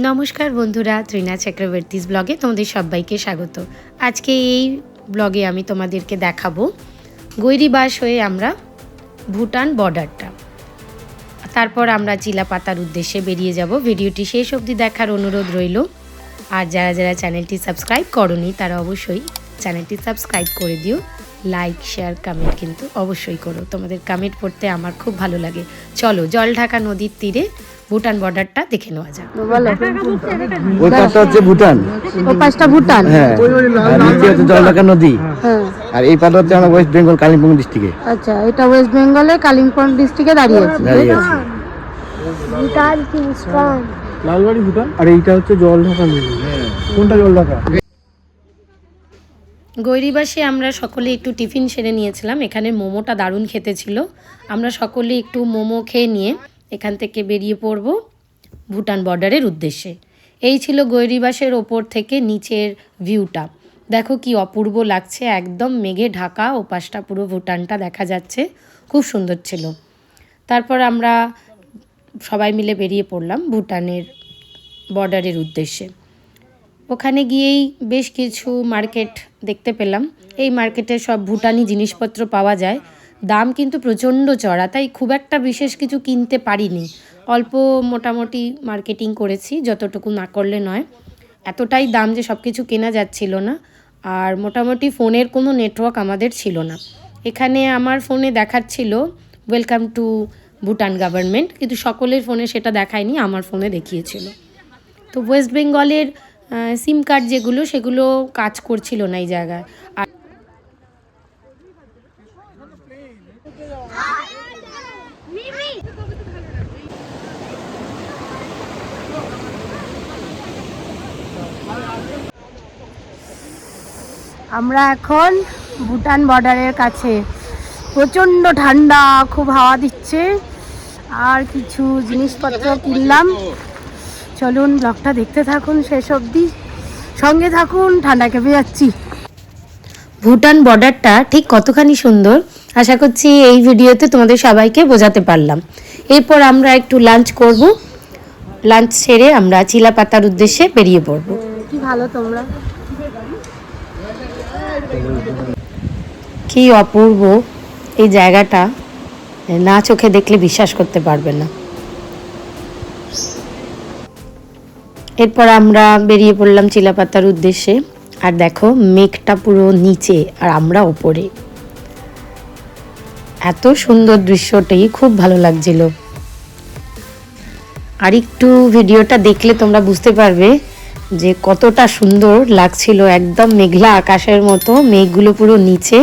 নমস্কার বন্ধুরা, ত্রিনা চক্রবর্তীস ব্লগে তোমাদের সবাইকে স্বাগত। আজকে এই ব্লগে আমি তোমাদেরকে দেখাবো গৈরিবাস হয়ে আমরা ভুটান বর্ডারটা, তারপর আমরা চিলাপাতার উদ্দেশ্যে বেরিয়ে যাব। ভিডিওটি শেষ অবধি দেখার অনুরোধ রইল। আর যারা যারা চ্যানেলটি সাবস্ক্রাইব করোনি তারা অবশ্যই চ্যানেলটি সাবস্ক্রাইব করে দিও। লাইক, শেয়ার, কমেন্ট কিন্তু অবশ্যই করো। তোমাদের কমেন্ট পড়তে আমার খুব ভালো লাগে। চলো জলঢাকা নদীর তীরে ভুটান বর্ডারটা দেখে নেওয়া যাক। ওই পাশটা হচ্ছে ভুটান, ওই পাশটা ভুটান, হ্যাঁ, আর নিচে হচ্ছে জলঢাকা নদী, হ্যাঁ, আর এই পাশটা হচ্ছে আমরা ওয়েস্ট বেঙ্গল কালিম্পং ডিস্ট্রিক্টে। আচ্ছা, এটা ওয়েস্ট বেঙ্গলে কালিম্পং ডিস্ট্রিক্টে দাঁড়িয়ে আছে। ভুটান কিংস্টন, লালবাড়ি ভুটান। আর এইটা হচ্ছে জলঢাকা নদী। কোনটা জলঢাকা? গৈরিবাসে আমরা সকলে একটু টিফিন সেরে নিয়েছিলাম। এখানে মোমোটা দারুণ খেতে ছিল। আমরা সকলে একটু মোমো খেয়ে নিয়ে এখান থেকে বেরিয়ে পড়ব ভুটান বর্ডারের উদ্দেশ্যে। এই ছিল গৈরিবাসের ওপর থেকে নিচের ভিউটা। দেখো কি অপূর্ব লাগছে, একদম মেঘে ঢাকা, ওপাশটা পুরো ভুটানটা দেখা যাচ্ছে, খুব সুন্দর ছিল। তারপর আমরা সবাই মিলে বেরিয়ে পড়লাম ভুটানের বর্ডারের উদ্দেশ্যে। ওখানে গিয়েই বেশ কিছু মার্কেট দেখতে পেলাম। এই মার্কেটে সব ভুটানি জিনিসপত্র পাওয়া যায়। দাম কিন্তু প্রচণ্ড চড়া, তাই খুব একটা বিশেষ কিছু কিনতে পারিনি। অল্প মোটামুটি মার্কেটিং করেছি, যতটুকু না করলে নয়। এতটাই দাম যে সব কিছু কেনা যাচ্ছিল না। আর মোটামুটি ফোনের কোনো নেটওয়ার্ক আমাদের ছিল না। এখানে আমার ফোনে দেখাচ্ছিল ওয়েলকাম টু ভুটান গভর্নমেন্ট, কিন্তু সকলের ফোনে সেটা দেখায়নি, আমার ফোনে দেখিয়েছিল। তো ওয়েস্ট বেঙ্গলের সিম কার্ড যেগুলো, সেগুলো কাজ করছিল না এই জায়গায়। আর আমরা এখন ভুটান বর্ডারের কাছে। প্রচণ্ড ঠান্ডা, খুব হাওয়া দিচ্ছে। আর কিছু জিনিসপত্র কিনলাম। চলুন ব্লগটা দেখতে থাকুন শেষ অবধি, সঙ্গে থাকুন, ঠান্ডা কেঁপে যাচ্ছি। ভুটান বর্ডারটা ঠিক কতখানি সুন্দর আশা করছি এই ভিডিওতে তোমাদের সবাইকে বোঝাতে পারলাম। এরপর আমরা একটু লাঞ্চ করব। লাঞ্চ সেরে আমরা চিলাপাতার উদ্দেশ্যে বেরিয়ে পড়ব। কি ভালো তোমরা, কি অপূর্ব এই জায়গাটা, না চোখে দেখলে বিশ্বাস করতে পারবে না। এরপর আমরা বেরিয়ে পড়লাম চিলাপাতার উদ্দেশ্যে। আর দেখো মেঘটা পুরো নিচে আর আমরা ওপরে, এত সুন্দর দৃশ্যটাই খুব ভালো লাগছিল। আর একটু ভিডিওটা দেখলে তোমরা বুঝতে পারবে যে কতটা সুন্দর লাগছিল। একদম মেঘলা আকাশের মতো, মেঘগুলো পুরো নিচে।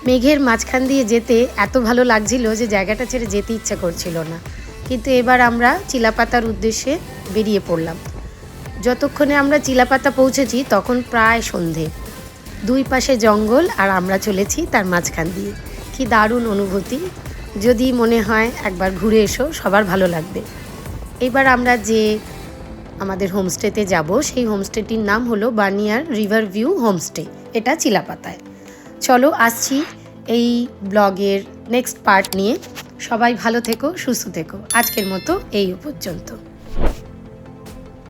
মেঘের মাঝখান দিয়ে যেতে এত ভালো লাগছিল যে জায়গাটা ছেড়ে যেতে ইচ্ছা করছিল না। কিন্তু এবার আমরা চিলাপাতার উদ্দেশ্যে বেরিয়ে পড়লাম। যতক্ষণে আমরা চিলাপাতা পৌঁছেছি তখন প্রায় সন্ধে। দুই পাশে জঙ্গল আর আমরা চলেছি তার মাঝখান দিয়ে। কি দারুণ অনুভূতি, যদি মনে হয় একবার ঘুরে এসো, সবার ভালো লাগবে। এবার আমরা যে আমাদের হোমস্টেতে যাব, সেই হোমস্টেটির নাম হলো বানিয়ার রিভার ভিউ হোমস্টে। এটা চিলাপাতায়। চলো আসছি এই ব্লগের নেক্সট পার্ট নিয়ে। সবাই ভালো থেকো, সুস্থ থেকো। আজকের মতো এই পর্যন্ত।